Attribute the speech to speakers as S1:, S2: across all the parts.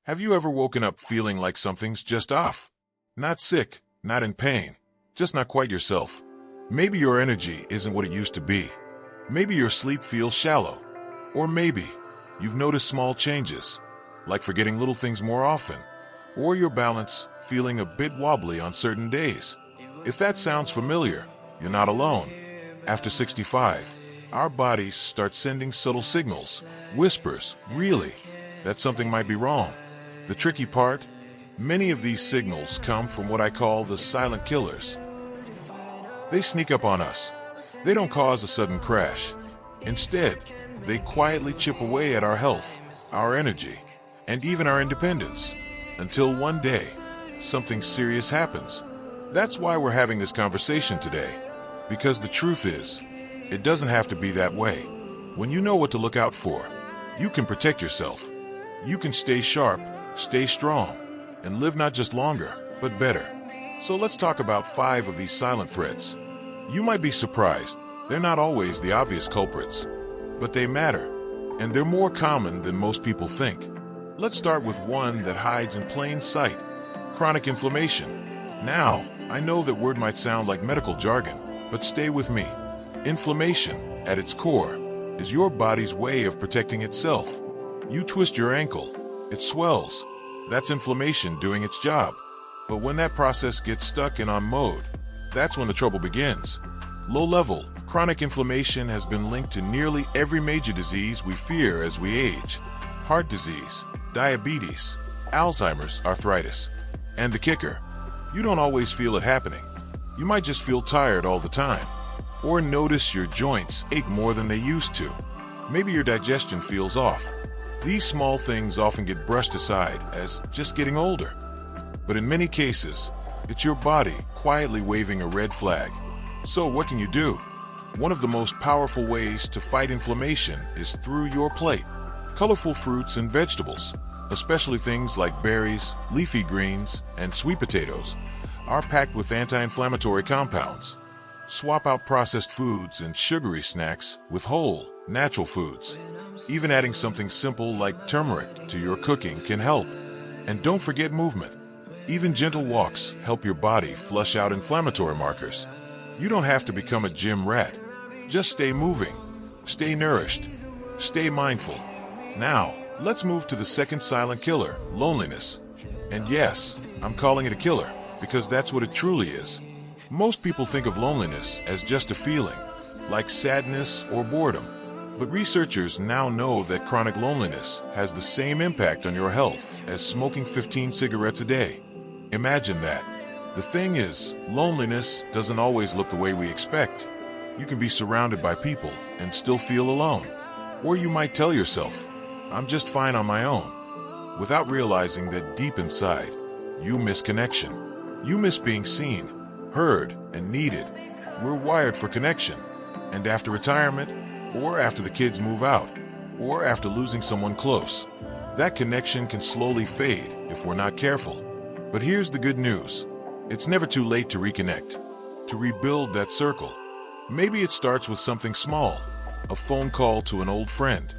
S1: Have you ever woken up feeling like something's just off? Not sick, not in pain, just not quite yourself. Maybe your energy isn't what it used to be. Maybe your sleep feels shallow. Or maybe you've noticed small changes, like forgetting little things more often, or your balance feeling a bit wobbly on certain days. If that sounds familiar, you're not alone. After 65, our bodies start sending subtle signals, whispers, really, that something might be wrong. The tricky part? Many of these signals come from what I call the silent killers. They sneak up on us. They don't cause a sudden crash. Instead, they quietly chip away at our health, our energy, and even our independence, until one day, something serious happens. That's why we're having this conversation today. Because the truth is, it doesn't have to be that way. When you know what to look out for, you can protect yourself. You can stay sharp, stay strong, and live not just longer, but better. So let's talk about 5 of these silent threats. You might be surprised. They're not always the obvious culprits, but they matter, and they're more common than most people think. Let's start with one that hides in plain sight: chronic inflammation. Now, I know that word might sound like medical jargon, but stay with me. Inflammation, at its core, is your body's way of protecting itself. You twist your ankle, it swells. That's inflammation doing its job. But when that process gets stuck in on mode, that's when the trouble begins. Low-level, chronic inflammation has been linked to nearly every major disease we fear as we age. Heart disease, diabetes, Alzheimer's, arthritis. And the kicker, you don't always feel it happening. You might just feel tired all the time, or notice your joints ache more than they used to. Maybe your digestion feels off. These small things often get brushed aside as just getting older. But in many cases, it's your body quietly waving a red flag. So what can you do? One of the most powerful ways to fight inflammation is through your plate. Colorful fruits and vegetables, especially things like berries, leafy greens, and sweet potatoes, are packed with anti-inflammatory compounds. Swap out processed foods and sugary snacks with whole, natural foods. Even adding something simple like turmeric to your cooking can help. And don't forget movement. Even gentle walks help your body flush out inflammatory markers. You don't have to become a gym rat. Just stay moving, stay nourished, stay mindful. Now, let's move to the second silent killer, loneliness. And yes, I'm calling it a killer because that's what it truly is. Most people think of loneliness as just a feeling, like sadness or boredom. But researchers now know that chronic loneliness has the same impact on your health as smoking 15 cigarettes a day. Imagine that. The thing is, loneliness doesn't always look the way we expect. You can be surrounded by people and still feel alone. Or you might tell yourself, I'm just fine on my own, without realizing that deep inside, you miss connection. You miss being seen, heard, and needed. We're wired for connection. And after retirement, or after the kids move out, or after losing someone close, that connection can slowly fade if we're not careful. But here's the good news. It's never too late to reconnect, to rebuild that circle. Maybe it starts with something small, a phone call to an old friend,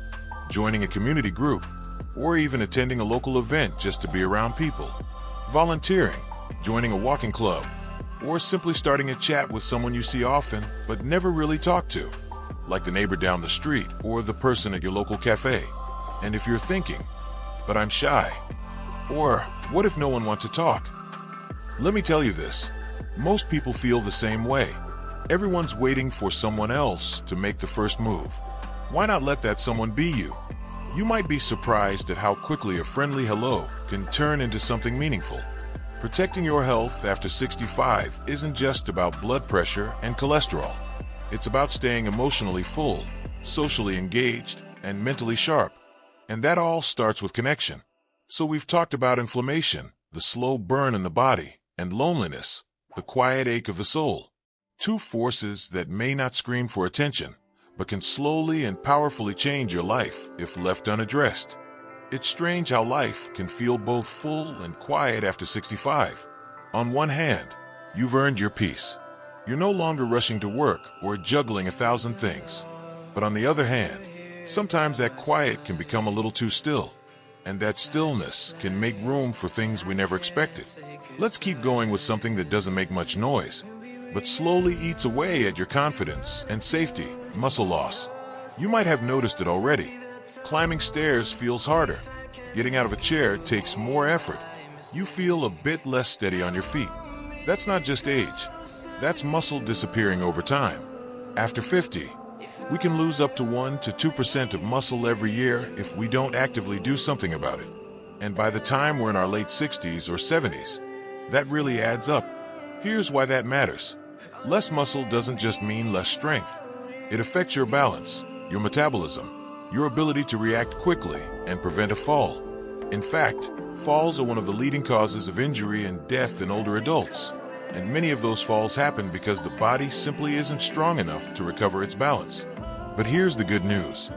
S1: joining a community group, or even attending a local event just to be around people. Volunteering, joining a walking club, or simply starting a chat with someone you see often but never really talk to, like the neighbor down the street or the person at your local cafe. And if you're thinking, but I'm shy, or what if no one wants to talk? Let me tell you this, most people feel the same way. Everyone's waiting for someone else to make the first move. Why not let that someone be you? You might be surprised at how quickly a friendly hello can turn into something meaningful. Protecting your health after 65 isn't just about blood pressure and cholesterol. It's about staying emotionally full, socially engaged, and mentally sharp. And that all starts with connection. So we've talked about inflammation, the slow burn in the body, and loneliness, the quiet ache of the soul. 2 forces that may not scream for attention, but can slowly and powerfully change your life if left unaddressed. It's strange how life can feel both full and quiet after 65. On one hand, you've earned your peace. You're no longer rushing to work or juggling 1,000 things. But on the other hand, sometimes that quiet can become a little too still. And that stillness can make room for things we never expected. Let's keep going with something that doesn't make much noise, but slowly eats away at your confidence and safety: muscle loss. You might have noticed it already. Climbing stairs feels harder. Getting out of a chair takes more effort. You feel a bit less steady on your feet. That's not just age. That's muscle disappearing over time. After 50, we can lose up to 1 to 2% of muscle every year if we don't actively do something about it. And by the time we're in our late 60s or 70s, that really adds up. Here's why that matters. Less muscle doesn't just mean less strength. It affects your balance, your metabolism, your ability to react quickly and prevent a fall. In fact, falls are one of the leading causes of injury and death in older adults. And many of those falls happen because the body simply isn't strong enough to recover its balance. But here's the good news.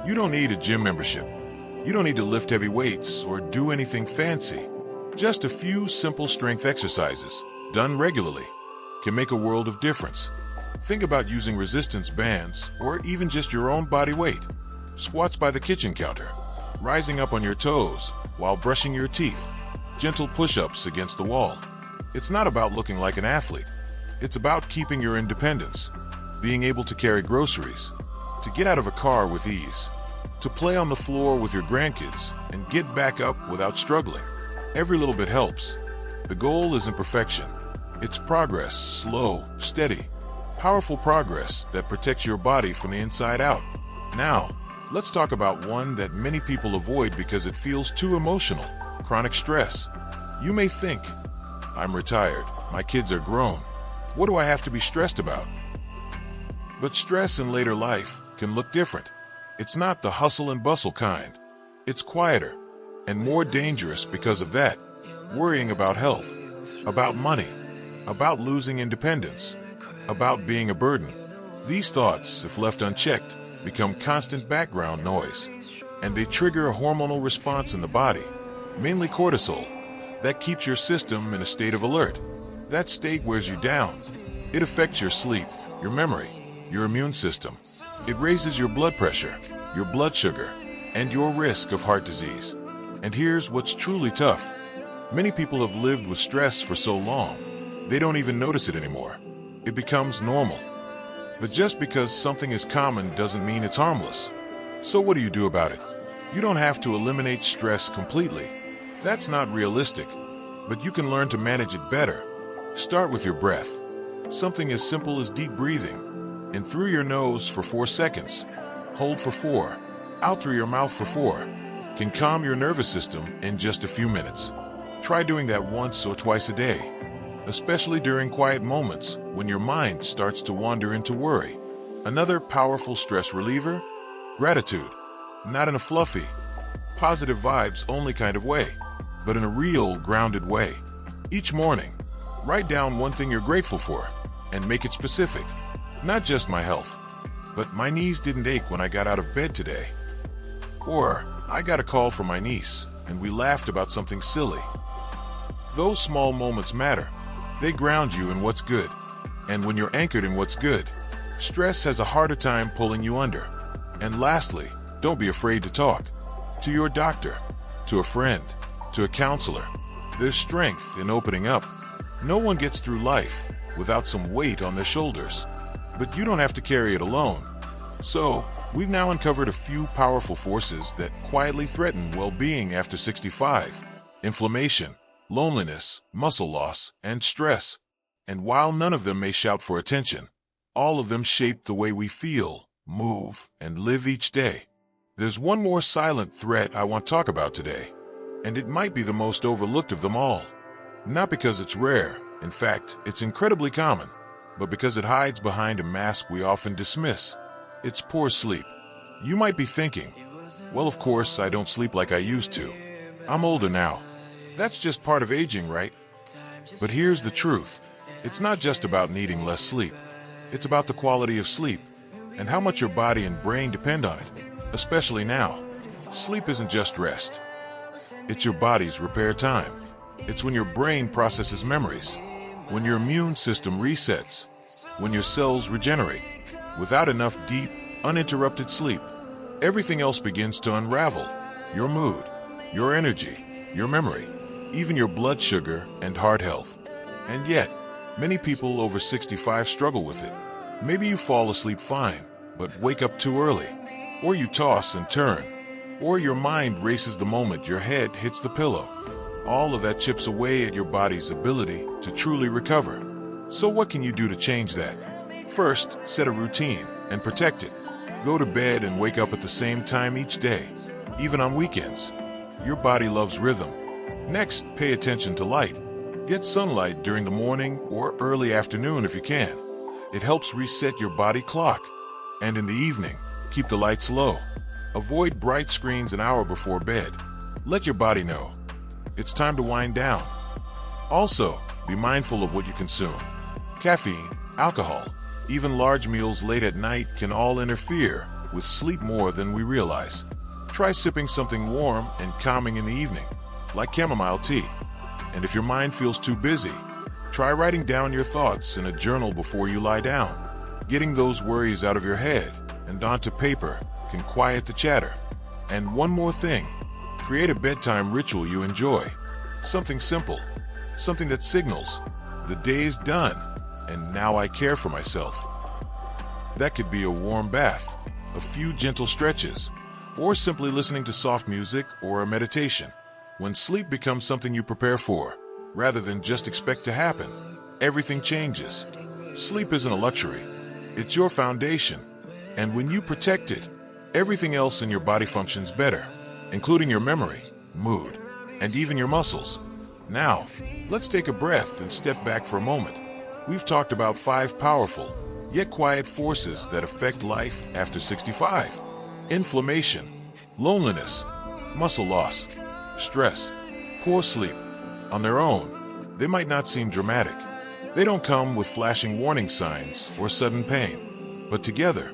S1: You don't need a gym membership. You don't need to lift heavy weights or do anything fancy. Just a few simple strength exercises, done regularly, can make a world of difference. Think about using resistance bands or even just your own body weight. Squats by the kitchen counter, rising up on your toes while brushing your teeth, gentle push-ups against the wall. It's not about looking like an athlete. It's about keeping your independence, being able to carry groceries, to get out of a car with ease, to play on the floor with your grandkids and get back up without struggling. Every little bit helps. The goal isn't perfection. It's progress, slow, steady, powerful progress that protects your body from the inside out. Now, let's talk about one that many people avoid because it feels too emotional: chronic stress. You may think, I'm retired, my kids are grown. What do I have to be stressed about? But stress in later life can look different. It's not the hustle and bustle kind. It's quieter and more dangerous because of that. Worrying about health, about money, about losing independence, about being a burden. These thoughts, if left unchecked, become constant background noise, and they trigger a hormonal response in the body, mainly cortisol, that keeps your system in a state of alert. That state wears you down. It affects your sleep, your memory, your immune system. It raises your blood pressure, your blood sugar, and your risk of heart disease. And here's what's truly tough. Many people have lived with stress for so long, they don't even notice it anymore. It becomes normal. But just because something is common doesn't mean it's harmless. So what do you do about it? You don't have to eliminate stress completely. That's not realistic, but you can learn to manage it better. Start with your breath. Something as simple as deep breathing. In through your nose for 4 seconds. Hold for 4. Out through your mouth for 4. Can calm your nervous system in just a few minutes. Try doing that once or twice a day, especially during quiet moments when your mind starts to wander into worry. Another powerful stress reliever? Gratitude. Not in a fluffy, positive vibes only kind of way, but in a real, grounded way. Each morning, write down one thing you're grateful for and make it specific. Not just my health, but my knees didn't ache when I got out of bed today. Or, I got a call from my niece and we laughed about something silly. Those small moments matter. They ground you in what's good. And when you're anchored in what's good, stress has a harder time pulling you under. And lastly, don't be afraid to talk. To your doctor, to a friend, to a counselor. There's strength in opening up. No one gets through life without some weight on their shoulders. But you don't have to carry it alone. So, we've now uncovered a few powerful forces that quietly threaten well-being after 65. Inflammation, loneliness, muscle loss, and stress. And while none of them may shout for attention, all of them shape the way we feel, move, and live each day. There's one more silent threat I want to talk about today, and it might be the most overlooked of them all. Not because it's rare, in fact, it's incredibly common, but because it hides behind a mask we often dismiss. It's poor sleep. You might be thinking, well, of course, I don't sleep like I used to. I'm older now. That's just part of aging, right? But here's the truth. It's not just about needing less sleep. It's about the quality of sleep and how much your body and brain depend on it, especially now. Sleep isn't just rest. It's your body's repair time. It's when your brain processes memories, when your immune system resets, when your cells regenerate. Without enough deep, uninterrupted sleep, everything else begins to unravel. Your mood, your energy, your memory, even your blood sugar and heart health. And yet, many people over 65 struggle with it. Maybe you fall asleep fine, but wake up too early. Or you toss and turn. Or your mind races the moment your head hits the pillow. All of that chips away at your body's ability to truly recover. So what can you do to change that? First, set a routine and protect it. Go to bed and wake up at the same time each day, even on weekends. Your body loves rhythm. Next, pay attention to light. Get sunlight during the morning or early afternoon if you can. It helps reset your body clock. And in the evening, keep the lights low. Avoid bright screens an hour before bed. Let your body know it's time to wind down. Also, be mindful of what you consume. Caffeine, alcohol, even large meals late at night can all interfere with sleep more than we realize. Try sipping something warm and calming in the evening, like chamomile tea. And if your mind feels too busy, try writing down your thoughts in a journal before you lie down. Getting those worries out of your head and onto paper can quiet the chatter. And one more thing, create a bedtime ritual you enjoy. Something simple, something that signals, the day is done, and now I care for myself. That could be a warm bath, a few gentle stretches, or simply listening to soft music or a meditation. When sleep becomes something you prepare for, rather than just expect to happen, everything changes. Sleep isn't a luxury. It's your foundation. And when you protect it, everything else in your body functions better, including your memory, mood, and even your muscles. Now, let's take a breath and step back for a moment. We've talked about 5 powerful, yet quiet forces that affect life after 65. Inflammation, loneliness, muscle loss, stress, poor sleep. On their own, they might not seem dramatic. They don't come with flashing warning signs or sudden pain. But together,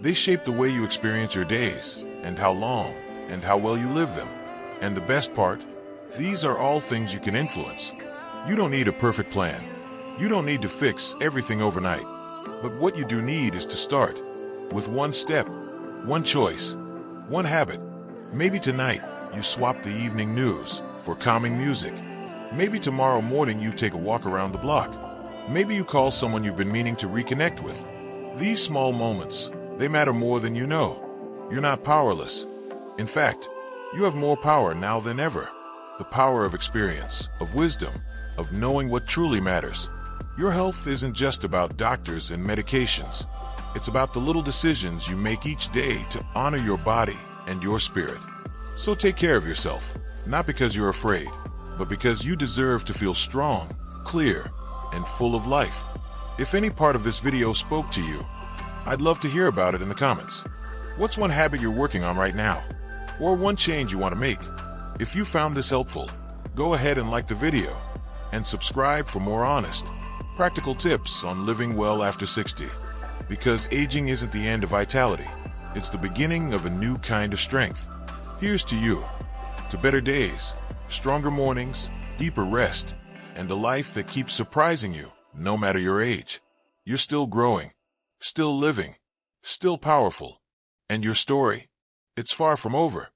S1: they shape the way you experience your days and how long and how well you live them. And the best part, these are all things you can influence. You don't need a perfect plan. You don't need to fix everything overnight. But what you do need is to start with one step, one choice, one habit. Maybe tonight you swap the evening news for calming music. Maybe tomorrow morning you take a walk around the block. Maybe you call someone you've been meaning to reconnect with. These small moments, they matter more than you know. You're not powerless. In fact, you have more power now than ever. The power of experience, of wisdom, of knowing what truly matters. Your health isn't just about doctors and medications. It's about the little decisions you make each day to honor your body and your spirit. So take care of yourself, not because you're afraid, but because you deserve to feel strong, clear, and full of life. If any part of this video spoke to you, I'd love to hear about it in the comments. What's one habit you're working on right now? Or one change you want to make? If you found this helpful, go ahead and like the video and subscribe for more honest, practical tips on living well after 60. Because aging isn't the end of vitality. It's the beginning of a new kind of strength. Here's to you, to better days, stronger mornings, deeper rest, and a life that keeps surprising you no matter your age. You're still growing, still living, still powerful. And your story? It's far from over.